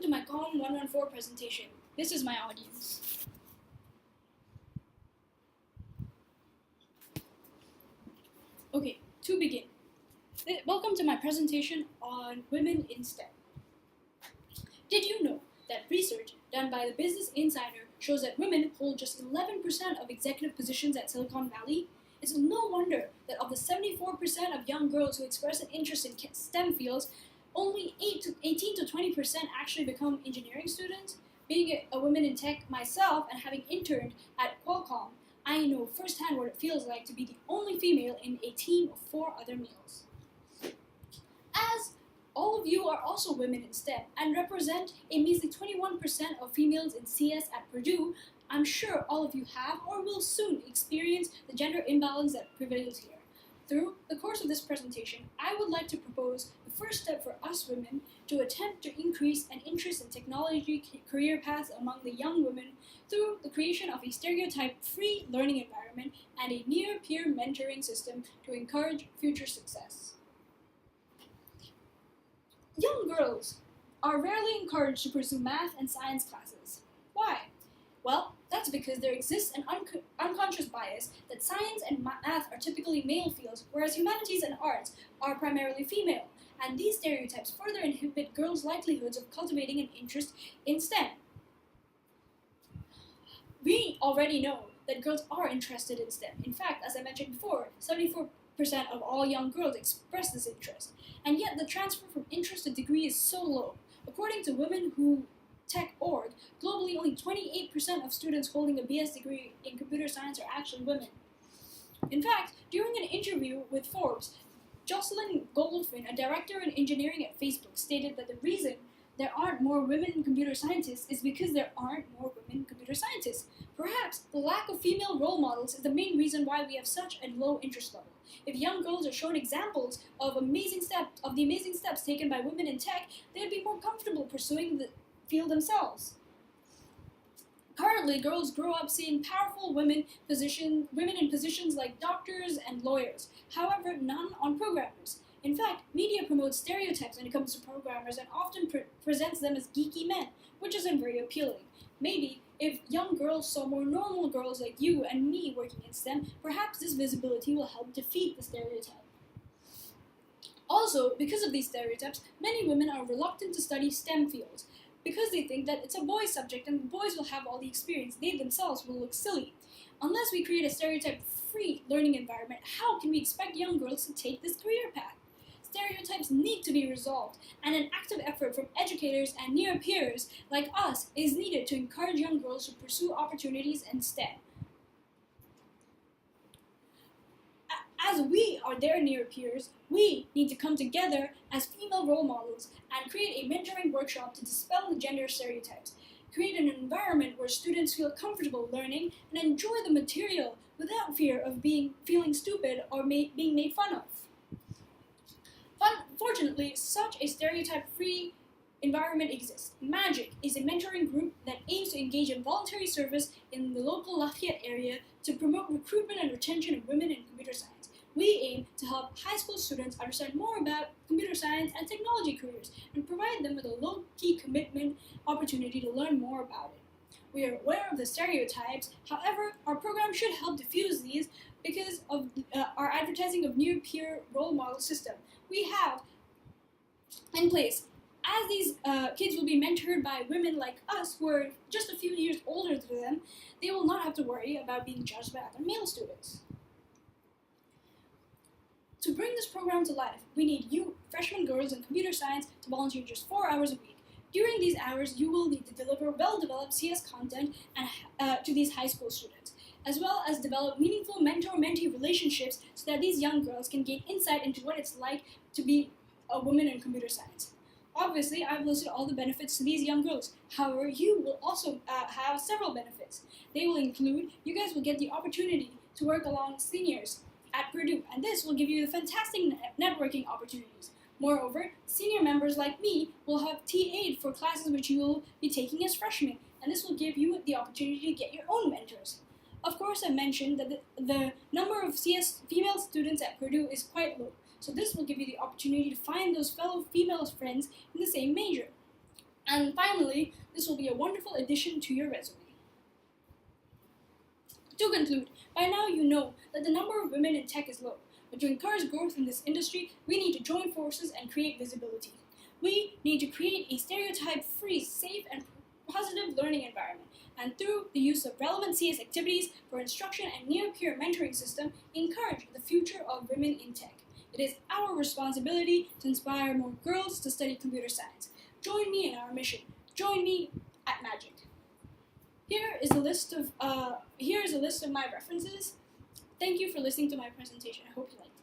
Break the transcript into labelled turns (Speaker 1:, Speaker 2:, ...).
Speaker 1: to my Column 114 presentation. This is my audience. Okay, to begin. Welcome to my presentation on women in STEM. Did you know that research done by the Business Insider shows that women hold just 11% of executive positions at Silicon Valley? It's no wonder that of the 74% of young girls who express an interest in STEM fields, only 18 to 20% actually become engineering students. Being a woman in tech myself and having interned at Qualcomm, I know firsthand what it feels like to be the only female in a team of 4 other males. As all of you are also women in STEM and represent a measly 21% of females in CS at Purdue, I'm sure all of you have or will soon experience the gender imbalance that prevails here. Through the course of this presentation, I would like to propose the first step for us women to attempt to increase an interest in technology career paths among the young women through the creation of a stereotype-free learning environment and a near-peer mentoring system to encourage future success. Young girls are rarely encouraged to pursue math and science classes. Why? Well, that's because there exists an unconscious bias that science and math are typically male fields, whereas humanities and arts are primarily female, and these stereotypes further inhibit girls' likelihoods of cultivating an interest in STEM. We already know that girls are interested in STEM. In fact, as I mentioned before, 74% of all young girls express this interest, and yet the transfer from interest to degree is so low. According to Women Who Tech.org, globally only 28% of students holding a BS degree in computer science are actually women. In fact, during an interview with Forbes, Jocelyn Goldfin, a director in engineering at Facebook, stated that the reason there aren't more women computer scientists is because there aren't more women computer scientists. Perhaps the lack of female role models is the main reason why we have such a low interest level. If young girls are shown examples of the amazing steps taken by women in tech, they would be more comfortable pursuing the field themselves. Currently, girls grow up seeing powerful women in positions like doctors and lawyers, however, none on programmers. In fact, media promotes stereotypes when it comes to programmers and often presents them as geeky men, which isn't very appealing. Maybe if young girls saw more normal girls like you and me working in STEM, perhaps this visibility will help defeat the stereotype. Also, because of these stereotypes, many women are reluctant to study STEM fields, because they think that it's a boys' subject and the boys will have all the experience. They themselves will look silly. Unless we create a stereotype-free learning environment, how can we expect young girls to take this career path? Stereotypes need to be resolved, and an active effort from educators and near peers like us is needed to encourage young girls to pursue opportunities in STEM. As we are their near peers, we need to come together as female role models and create a mentoring workshop to dispel the gender stereotypes. Create an environment where students feel comfortable learning and enjoy the material without fear of feeling stupid or being made fun of. Fortunately, such a stereotype-free environment exists. MAGIC is a mentoring group that aims to engage in voluntary service in the local Lafayette area to promote recruitment and retention of women in computer science. We aim to help high school students understand more about computer science and technology careers and provide them with a low-key commitment opportunity to learn more about it. We are aware of the stereotypes, however, our program should help diffuse these because of our advertising of near-peer role model system we have in place. As these kids will be mentored by women like us who are just a few years older than them, they will not have to worry about being judged by other male students. To bring this program to life, we need you, freshman girls in computer science, to volunteer just 4 hours a week. During these hours, you will need to deliver well-developed CS content to these high school students, as well as develop meaningful mentor-mentee relationships so that these young girls can gain insight into what it's like to be a woman in computer science. Obviously, I've listed all the benefits to these young girls. However, you will also have several benefits. They will include, you guys will get the opportunity to work along seniors at Purdue, and this will give you the fantastic networking opportunities. Moreover, senior members like me will have TA for classes which you will be taking as freshmen, and this will give you the opportunity to get your own mentors. Of course, I mentioned that the number of CS female students at Purdue is quite low, so this will give you the opportunity to find those fellow female friends in the same major. And finally, this will be a wonderful addition to your resume. To conclude, by now you know that the number of women in tech is low, but to encourage growth in this industry, we need to join forces and create visibility. We need to create a stereotype-free, safe, and positive learning environment, and through the use of relevant CS activities for instruction and near-peer mentoring system, encourage the future of women in tech. It is our responsibility to inspire more girls to study computer science. Join me in our mission. Join me at Magic. Here is a list of my references. Thank you for listening to my presentation. I hope you liked it.